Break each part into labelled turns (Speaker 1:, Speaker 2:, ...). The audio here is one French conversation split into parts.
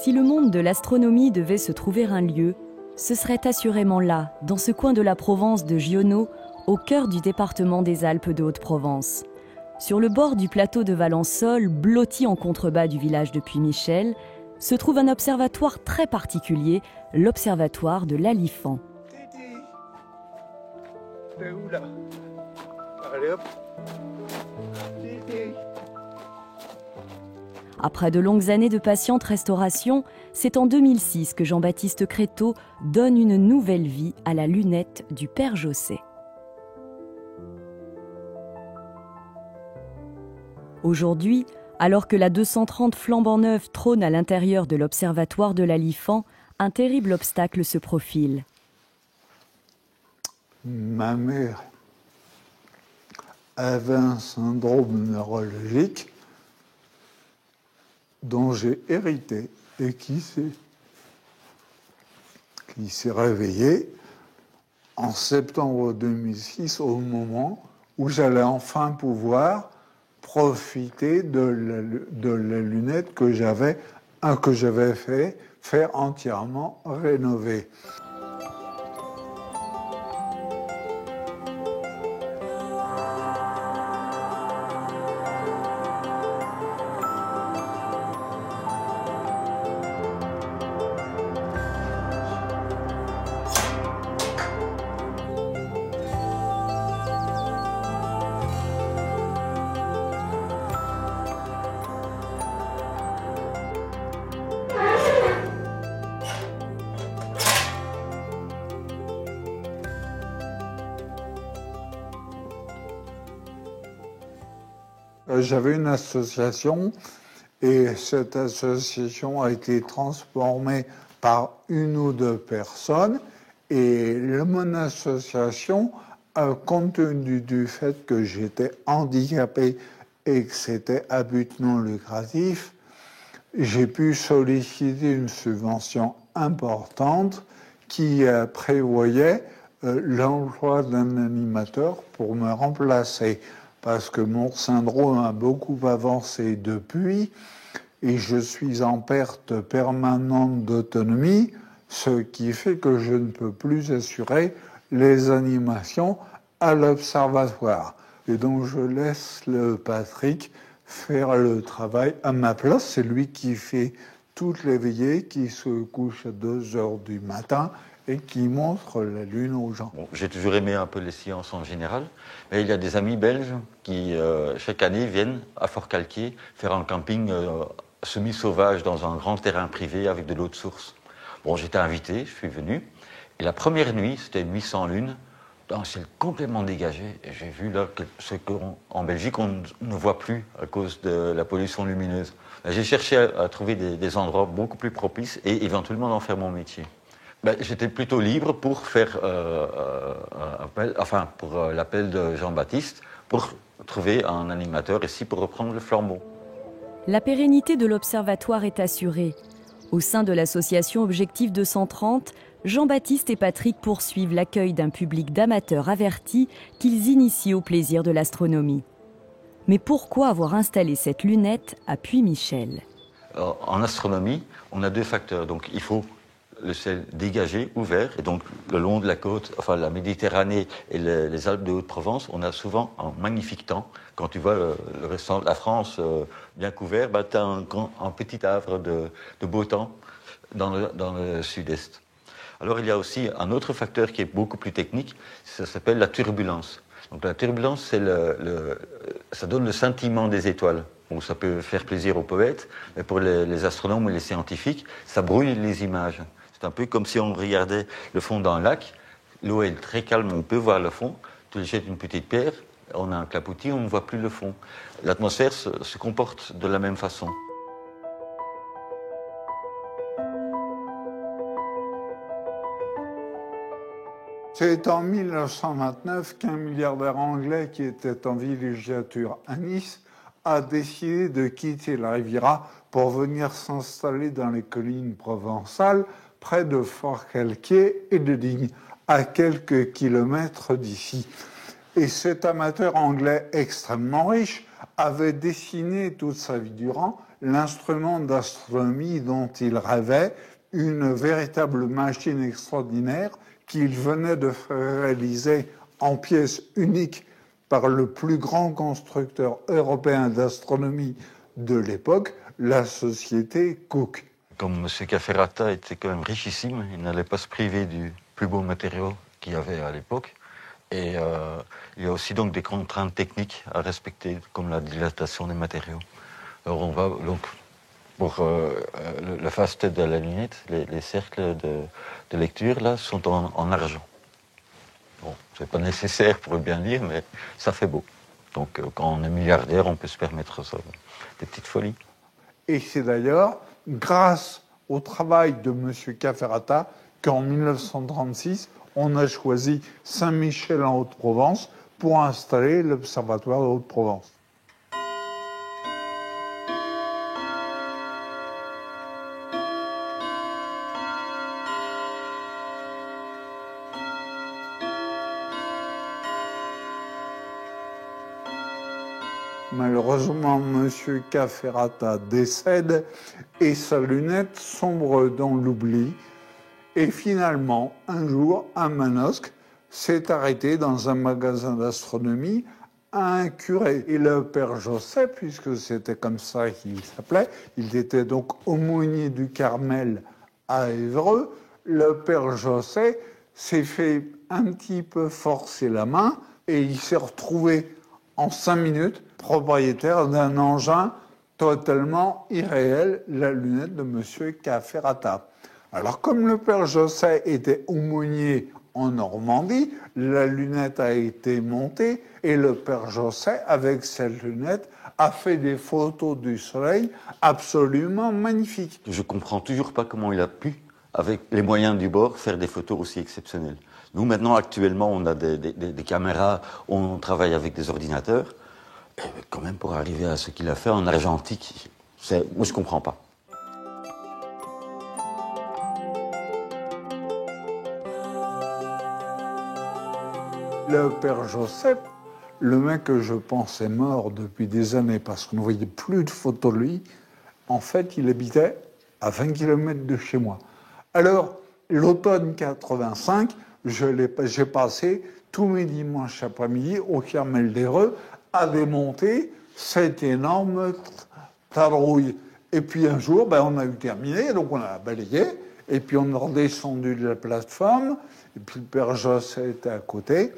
Speaker 1: Si le monde de l'astronomie devait se trouver un lieu, ce serait assurément là, dans ce coin de la Provence de Giono, au cœur du département des Alpes de Haute-Provence. Sur le bord du plateau de Valençol, blotti en contrebas du village de Puy-Michel, se trouve un observatoire très particulier, l'observatoire de l'Alifant.
Speaker 2: Titi, t'es où là? Allez hop. Titi.
Speaker 1: Après de longues années de patiente restauration, c'est en 2006 que Jean-Baptiste Créteau donne une nouvelle vie à la lunette du Père Josset. Aujourd'hui, alors que la 230 flambant neuve trône à l'intérieur de l'observatoire de l'Alifant, un terrible obstacle se profile.
Speaker 2: Ma mère avait un syndrome neurologique dont j'ai hérité et qui s'est réveillé en septembre 2006 au moment où j'allais enfin pouvoir profiter de la lunette que j'avais fait faire entièrement rénover. J'avais une association et cette association a été transformée par une ou deux personnes et mon association, compte tenu du fait que j'étais handicapé et que c'était à but non lucratif, j'ai pu solliciter une subvention importante qui prévoyait l'emploi d'un animateur pour me remplacer. Parce que mon syndrome a beaucoup avancé depuis et je suis en perte permanente d'autonomie, ce qui fait que je ne peux plus assurer les animations à l'observatoire. Et donc je laisse le Patrick faire le travail à ma place. C'est lui qui fait toutes les veillées, qui se couche à 2h du matin et qui montre la Lune aux gens.
Speaker 3: Bon, j'ai toujours aimé un peu les sciences en général, mais il y a des amis belges qui, chaque année, viennent à Fort-Calquier faire un camping semi-sauvage dans un grand terrain privé avec de l'eau de source. Bon, j'étais invité, je suis venu, et la première nuit, c'était une nuit sans lune, dans un ciel complètement dégagé, et j'ai vu là ce qu'en Belgique, on ne voit plus à cause de la pollution lumineuse. J'ai cherché à trouver des endroits beaucoup plus propices et éventuellement d'en faire mon métier. J'étais plutôt libre pour faire l'appel de Jean-Baptiste pour trouver un animateur ici pour reprendre le flambeau.
Speaker 1: La pérennité de l'observatoire est assurée. Au sein de l'association Objectif 230, Jean-Baptiste et Patrick poursuivent l'accueil d'un public d'amateurs avertis qu'ils initient au plaisir de l'astronomie. Mais pourquoi avoir installé cette lunette à Puy-Michel ?
Speaker 3: En astronomie, on a deux facteurs. Donc il faut le ciel dégagé, ouvert, et donc le long de la côte, enfin la Méditerranée et les Alpes de Haute-Provence, on a souvent un magnifique temps. Quand tu vois le restant de la France bien couvert, tu as un petit havre de beau temps dans le sud-est. Alors il y a aussi un autre facteur qui est beaucoup plus technique, ça s'appelle la turbulence. Donc la turbulence, ça donne le scintillement des étoiles. Bon, ça peut faire plaisir aux poètes, mais pour les astronomes et les scientifiques, ça brouille les images. C'est un peu comme si on regardait le fond d'un lac. L'eau est très calme, on peut voir le fond. Tu jettes une petite pierre, on a un clapotis, on ne voit plus le fond. L'atmosphère se comporte de la même façon.
Speaker 2: C'est en 1929 qu'un milliardaire anglais qui était en villégiature à Nice a décidé de quitter la Riviera pour venir s'installer dans les collines provençales, près de Fort-Calquier et de Digne, à quelques kilomètres d'ici. Et cet amateur anglais extrêmement riche avait dessiné toute sa vie durant l'instrument d'astronomie dont il rêvait, une véritable machine extraordinaire qu'il venait de faire réaliser en pièces uniques par le plus grand constructeur européen d'astronomie de l'époque, la société Cook.
Speaker 3: Comme M. Cafferata était quand même richissime, il n'allait pas se priver du plus beau matériau qu'il y avait à l'époque. Et il y a aussi donc des contraintes techniques à respecter, comme la dilatation des matériaux. Alors on va donc pour le face-tête de la lunette, les cercles de lecture là sont en argent. Bon, c'est pas nécessaire pour bien lire, mais ça fait beau. Donc quand on est milliardaire, on peut se permettre ça, des petites folies.
Speaker 2: Et c'est d'ailleurs grâce au travail de M. Cafferata qu'en 1936, on a choisi Saint-Michel en Haute-Provence pour installer l'Observatoire de Haute-Provence. Malheureusement, M. Cafferata décède et sa lunette sombre dans l'oubli. Et finalement, un jour, à Manosque, s'est arrêté dans un magasin d'astronomie un curé. Et le père Joseph, puisque c'était comme ça qu'il s'appelait, il était donc aumônier du Carmel à Évreux, le père Joseph s'est fait un petit peu forcer la main et il s'est retrouvé en 5 minutes propriétaire d'un engin totalement irréel, la lunette de M. Cafferata. Alors, comme le père Josset était aumônier en Normandie, la lunette a été montée et le père Josset, avec cette lunette, a fait des photos du soleil absolument magnifiques.
Speaker 3: Je ne comprends toujours pas comment il a pu, avec les moyens du bord, faire des photos aussi exceptionnelles. Nous, maintenant, actuellement, on a des caméras, on travaille avec des ordinateurs. Et quand même, pour arriver à ce qu'il a fait en argentique, moi, je ne comprends pas.
Speaker 2: Le père Joseph, le mec que je pensais mort depuis des années parce qu'on ne voyait plus de photos de lui, en fait, il habitait à 20 km de chez moi. Alors, l'automne 85, j'ai passé tous mes dimanches après-midi au Carmel d'Éreux à démonter cette énorme tarouille. Et puis un jour, on a eu terminé, donc on a balayé, et puis on est redescendu de la plateforme, et puis le père Josset était à côté.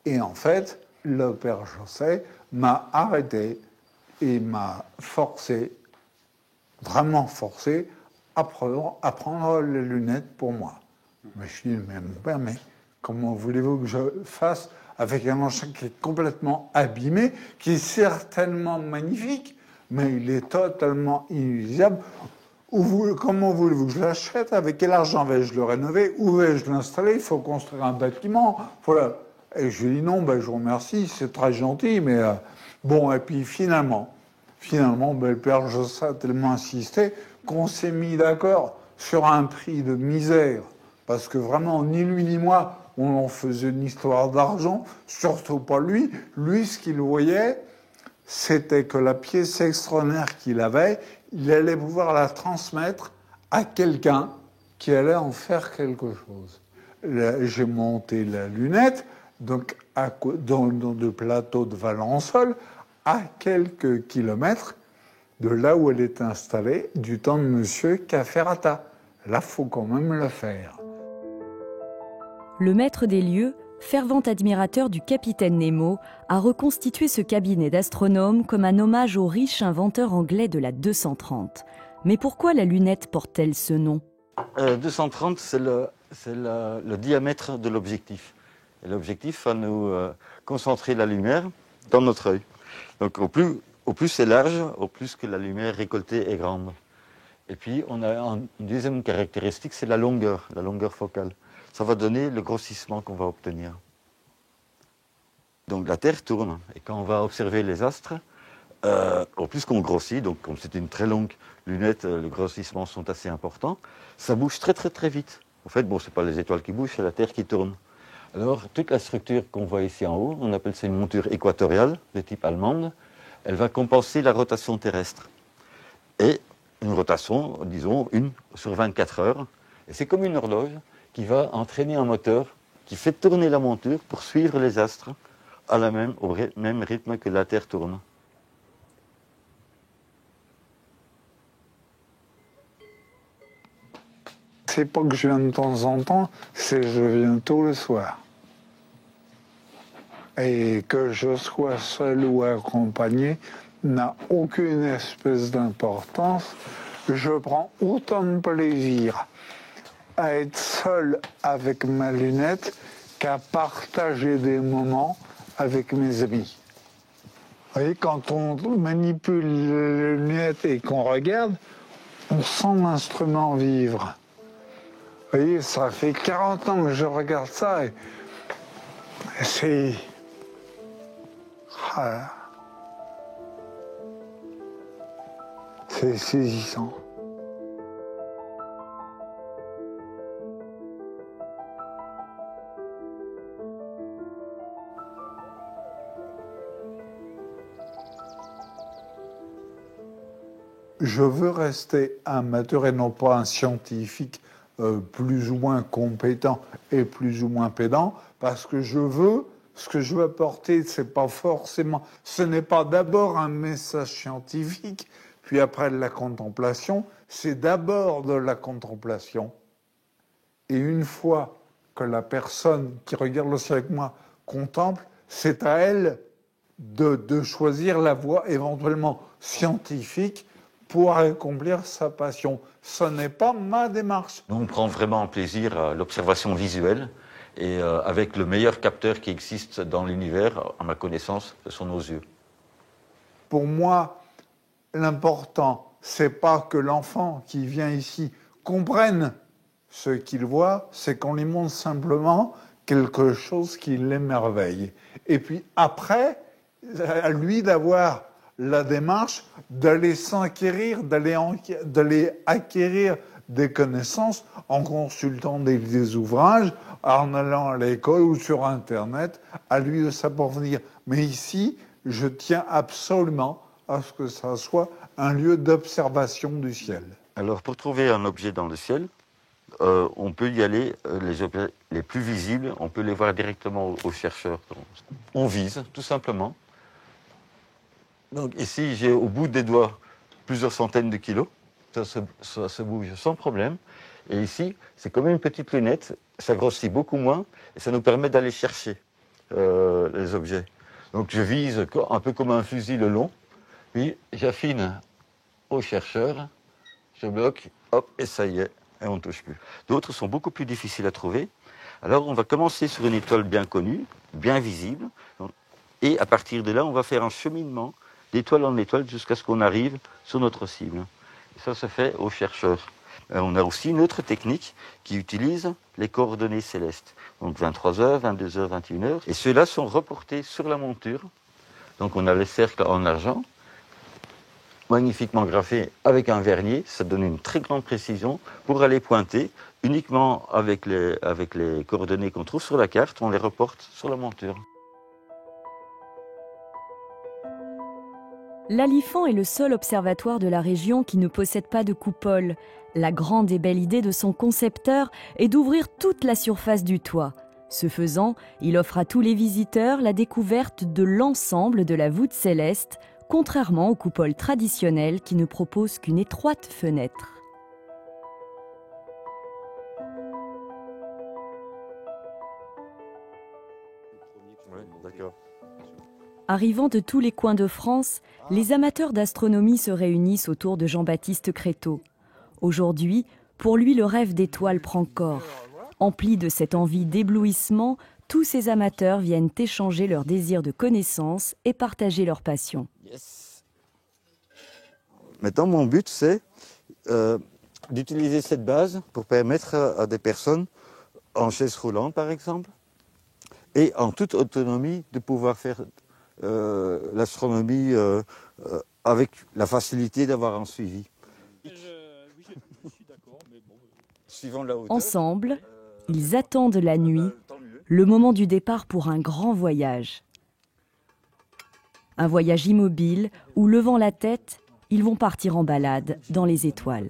Speaker 2: Et en fait, le père Josset m'a arrêté et m'a forcé, vraiment forcé, à prendre les lunettes pour moi. Mais je dis, mais mon père, mais comment voulez-vous que je fasse avec un engin qui est complètement abîmé, qui est certainement magnifique, mais il est totalement inutilisable. Comment voulez-vous que je l'achète? Avec quel argent vais-je le rénover? Où vais-je l'installer? Il faut construire un bâtiment. Voilà. Et je lui dis non, je vous remercie, c'est très gentil, mais bon, et puis finalement, le père Josset a tellement insisté qu'on s'est mis d'accord sur un prix de misère, parce que vraiment, ni lui ni moi, on en faisait une histoire d'argent, surtout pas lui. Lui, ce qu'il voyait, c'était que la pièce extraordinaire qu'il avait, il allait pouvoir la transmettre à quelqu'un qui allait en faire quelque chose. J'ai monté la lunette, donc dans le plateau de Valençol, à quelques kilomètres de là où elle est installée, du temps de M. Cafferata. Là, il faut quand même le faire.
Speaker 1: Le maître des lieux, fervent admirateur du capitaine Nemo, a reconstitué ce cabinet d'astronome comme un hommage au riche inventeur anglais de la 230. Mais pourquoi la lunette porte-t-elle ce nom?
Speaker 3: 230, c'est le diamètre de l'objectif. Et l'objectif va nous concentrer la lumière dans notre œil. Donc au plus c'est large, au plus que la lumière récoltée est grande. Et puis on a une deuxième caractéristique, c'est la longueur focale. Ça va donner le grossissement qu'on va obtenir. Donc la Terre tourne, et quand on va observer les astres, au plus qu'on grossit, donc comme c'est une très longue lunette, les grossissements sont assez importants, ça bouge très très très vite. En fait, bon, c'est pas les étoiles qui bougent, c'est la Terre qui tourne. Alors, toute la structure qu'on voit ici en haut, on appelle ça une monture équatoriale, de type allemande, elle va compenser la rotation terrestre. et une rotation, disons, 1 sur 24 heures. Et c'est comme une horloge qui va entraîner un moteur qui fait tourner la monture pour suivre les astres au même rythme que la Terre tourne.
Speaker 2: C'est pas que je viens de temps en temps, c'est que je viens tôt le soir. Et que je sois seul ou accompagné n'a aucune espèce d'importance. Je prends autant de plaisir à être seul avec ma lunette qu'à partager des moments avec mes amis. Vous voyez, quand on manipule les lunettes et qu'on regarde, on sent l'instrument vivre. Vous voyez, ça fait 40 ans que je regarde ça et c'est... c'est saisissant. Je veux rester amateur et non pas un scientifique plus ou moins compétent et plus ou moins pédant, parce que ce que je veux apporter, c'est pas forcément, ce n'est pas d'abord un message scientifique, puis après de la contemplation, c'est d'abord de la contemplation. Et une fois que la personne qui regarde le ciel avec moi contemple, c'est à elle de choisir la voie éventuellement scientifique pour accomplir sa passion. Ce n'est pas ma démarche.
Speaker 3: On prend vraiment plaisir à l'observation visuelle et avec le meilleur capteur qui existe dans l'univers, à ma connaissance, ce sont nos yeux.
Speaker 2: Pour moi, l'important, c'est pas que l'enfant qui vient ici comprenne ce qu'il voit, c'est qu'on lui montre simplement quelque chose qui l'émerveille. Et puis après, à lui d'avoir la démarche d'aller s'enquérir, d'aller acquérir des connaissances en consultant des ouvrages, en allant à l'école ou sur Internet, à lui de s'approfondir. Mais ici, je tiens absolument à ce que ça soit un lieu d'observation du ciel.
Speaker 3: Alors, pour trouver un objet dans le ciel, on peut y aller, les objets les plus visibles, on peut les voir directement aux chercheurs. On vise, tout simplement. Donc ici, j'ai au bout des doigts plusieurs centaines de kilos. Ça se bouge sans problème. Et ici, c'est comme une petite lunette. Ça grossit beaucoup moins et ça nous permet d'aller chercher les objets. Donc je vise un peu comme un fusil le long. Puis j'affine au chercheur. Je bloque, hop, et ça y est, et on ne touche plus. D'autres sont beaucoup plus difficiles à trouver. Alors on va commencer sur une étoile bien connue, bien visible. Et à partir de là, on va faire un cheminement d'étoile en étoile jusqu'à ce qu'on arrive sur notre cible. Et ça se fait aux chercheurs. On a aussi une autre technique qui utilise les coordonnées célestes. Donc 23h, 22h, 21h. Et ceux-là sont reportés sur la monture. Donc on a les cercles en argent, magnifiquement graffés avec un vernier. Ça donne une très grande précision pour aller pointer. Uniquement avec les coordonnées qu'on trouve sur la carte, on les reporte sur la monture.
Speaker 1: L'Alifant est le seul observatoire de la région qui ne possède pas de coupole. La grande et belle idée de son concepteur est d'ouvrir toute la surface du toit. Ce faisant, il offre à tous les visiteurs la découverte de l'ensemble de la voûte céleste, contrairement aux coupoles traditionnelles qui ne proposent qu'une étroite fenêtre. Arrivant de tous les coins de France, les amateurs d'astronomie se réunissent autour de Jean-Baptiste Créteau. Aujourd'hui, pour lui, le rêve d'étoiles prend corps. Emplis de cette envie d'éblouissement, tous ces amateurs viennent échanger leur désir de connaissance et partager leur passion.
Speaker 3: Yes. Maintenant, mon but, c'est d'utiliser cette base pour permettre à des personnes en chaise roulante, par exemple, et en toute autonomie, de pouvoir faire l'astronomie avec la facilité d'avoir un suivi.
Speaker 1: Ensemble, ils attendent la nuit, le moment du départ pour un grand voyage. Un voyage immobile où, levant la tête, ils vont partir en balade dans les étoiles.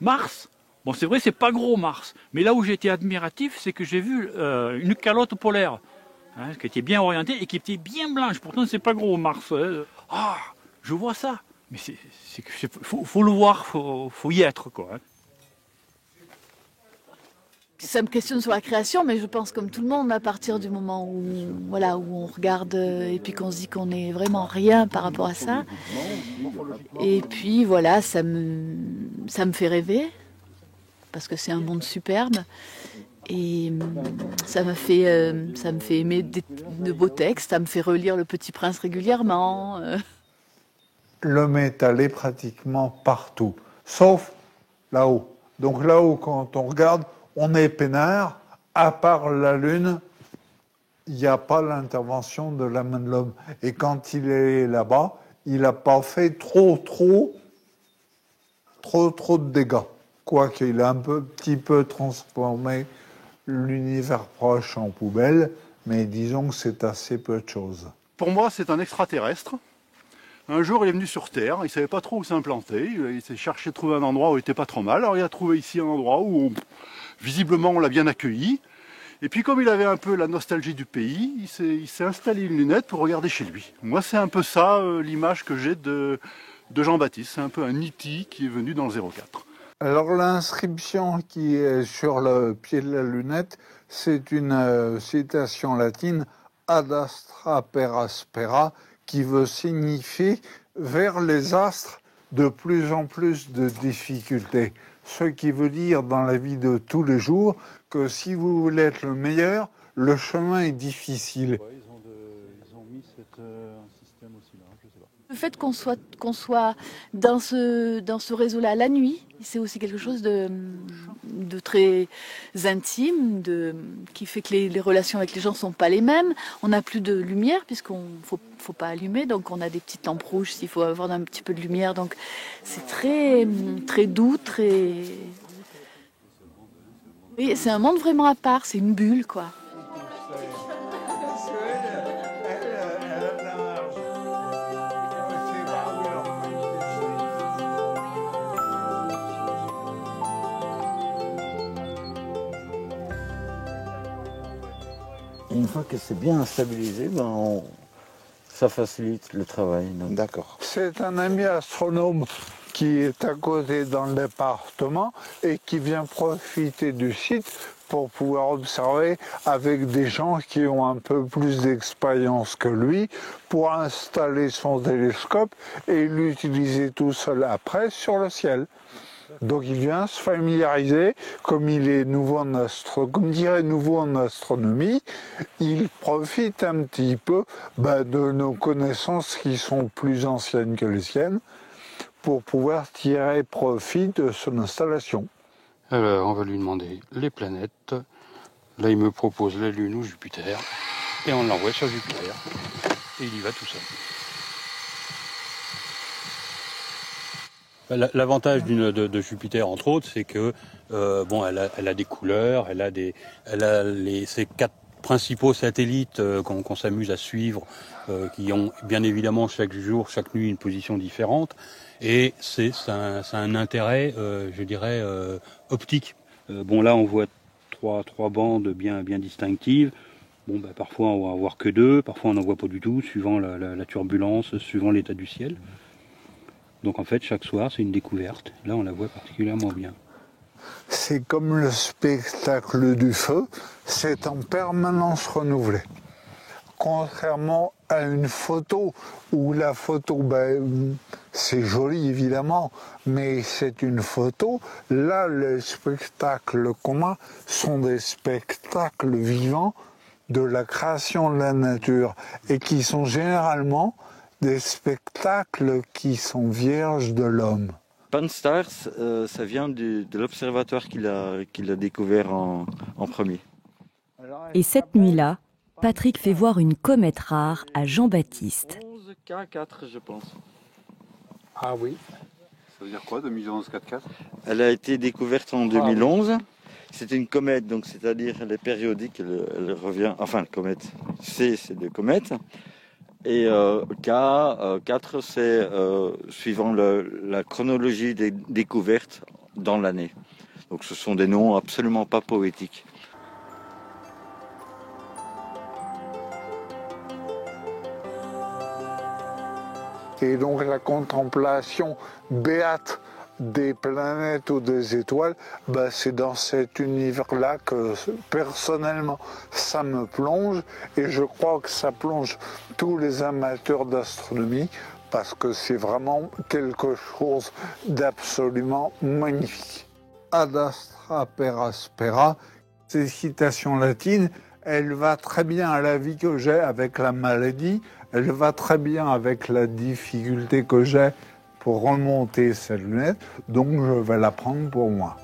Speaker 4: Mars, bon c'est vrai c'est pas gros Mars, mais là où j'ai été admiratif c'est que j'ai vu une calotte polaire qui était bien orientée et qui était bien blanche, pourtant c'est pas gros Mars. Ah, je vois ça, mais faut le voir, faut y être quoi.
Speaker 5: Ça me questionne sur la création, mais je pense comme tout le monde, à partir du moment où, voilà, où on regarde et puis qu'on se dit qu'on n'est vraiment rien par rapport à ça. Et puis voilà, ça me fait rêver, parce que c'est un monde superbe. Et ça me fait aimer de beaux textes, ça me fait relire Le Petit Prince régulièrement.
Speaker 2: L'homme est allé pratiquement partout, sauf là-haut. Donc là-haut, quand on regarde, on est peinard, à part la Lune, il n'y a pas l'intervention de la main de l'homme. Et quand il est là-bas, il n'a pas fait trop de dégâts. Quoiqu'il a petit peu transformé l'univers proche en poubelle, mais disons que c'est assez peu de choses.
Speaker 6: Pour moi, c'est un extraterrestre. Un jour, il est venu sur Terre, il ne savait pas trop où s'implanter, il s'est cherché à trouver un endroit où il n'était pas trop mal. Alors il a trouvé ici un endroit où, visiblement, on l'a bien accueilli. Et puis comme il avait un peu la nostalgie du pays, il s'est installé une lunette pour regarder chez lui. Moi, c'est un peu ça l'image que j'ai de Jean-Baptiste. C'est un peu un E.T. qui est venu dans le 04.
Speaker 2: Alors l'inscription qui est sur le pied de la lunette, c'est une citation latine ad astra per aspera, qui veut signifier vers les astres de plus en plus de difficultés. Ce qui veut dire dans la vie de tous les jours que si vous voulez être le meilleur, le chemin est difficile.
Speaker 6: Ouais, ils ont mis un système aussi là, je sais pas.
Speaker 5: Le fait qu'on soit dans ce réseau-là la nuit, c'est aussi quelque chose de très intime, qui fait que les relations avec les gens ne sont pas les mêmes. On n'a plus de lumière puisqu'on faut pas allumer, donc on a des petites lampes rouges s'il faut avoir un petit peu de lumière. Donc c'est très doux, Oui, c'est un monde vraiment à part, c'est une bulle quoi.
Speaker 3: Une fois que c'est bien stabilisé, ça facilite le travail.
Speaker 2: D'accord. C'est un ami astronome qui est à côté dans le département et qui vient profiter du site pour pouvoir observer avec des gens qui ont un peu plus d'expérience que lui pour installer son télescope et l'utiliser tout seul après sur le ciel. Donc il vient se familiariser, comme il est nouveau comme dirait nouveau en astronomie, il profite un petit peu de nos connaissances qui sont plus anciennes que les siennes pour pouvoir tirer profit de son installation.
Speaker 7: Alors on va lui demander les planètes. Là il me propose la Lune ou Jupiter et on l'envoie sur Jupiter et il y va tout seul. L'avantage de Jupiter, entre autres, c'est que elle a des couleurs, elle a ses 4 principaux satellites qu'on s'amuse à suivre, qui ont bien évidemment chaque jour, chaque nuit une position différente, et ça a un intérêt, je dirais, optique. Là on voit trois bandes bien distinctives. Parfois on va en voir que 2, parfois on n'en voit pas du tout, suivant la turbulence, suivant l'état du ciel. Donc en fait, chaque soir, c'est une découverte. Là, on la voit particulièrement bien.
Speaker 2: C'est comme le spectacle du feu, c'est en permanence renouvelé. Contrairement à une photo, où la photo, c'est joli évidemment, mais c'est une photo. Là, les spectacles qu'on a sont des spectacles vivants de la création de la nature et qui sont généralement des spectacles qui sont vierges de l'homme.
Speaker 3: Pan-STARRS, ça vient de l'observatoire qu'il a découvert en premier.
Speaker 1: Et cette nuit-là, Patrick fait voir une comète rare à Jean-Baptiste.
Speaker 3: 11K4, je pense.
Speaker 2: Ah oui.
Speaker 6: Ça veut dire quoi, 2011-4-4 ?
Speaker 3: Elle a été découverte en 2011. C'est une comète, donc c'est-à-dire elle est périodique, elle revient. Enfin, la comète, c'est de comètes. Et K4, c'est suivant la chronologie des découvertes dans l'année. Donc ce sont des noms absolument pas poétiques.
Speaker 2: Et donc la contemplation béate des planètes ou des étoiles, c'est dans cet univers-là que personnellement ça me plonge, et je crois que ça plonge tous les amateurs d'astronomie, parce que c'est vraiment quelque chose d'absolument magnifique. Ad astra per aspera, ces citations latines, elle va très bien à la vie que j'ai avec la maladie, elle va très bien avec la difficulté que j'ai pour remonter cette lunette, donc je vais la prendre pour moi.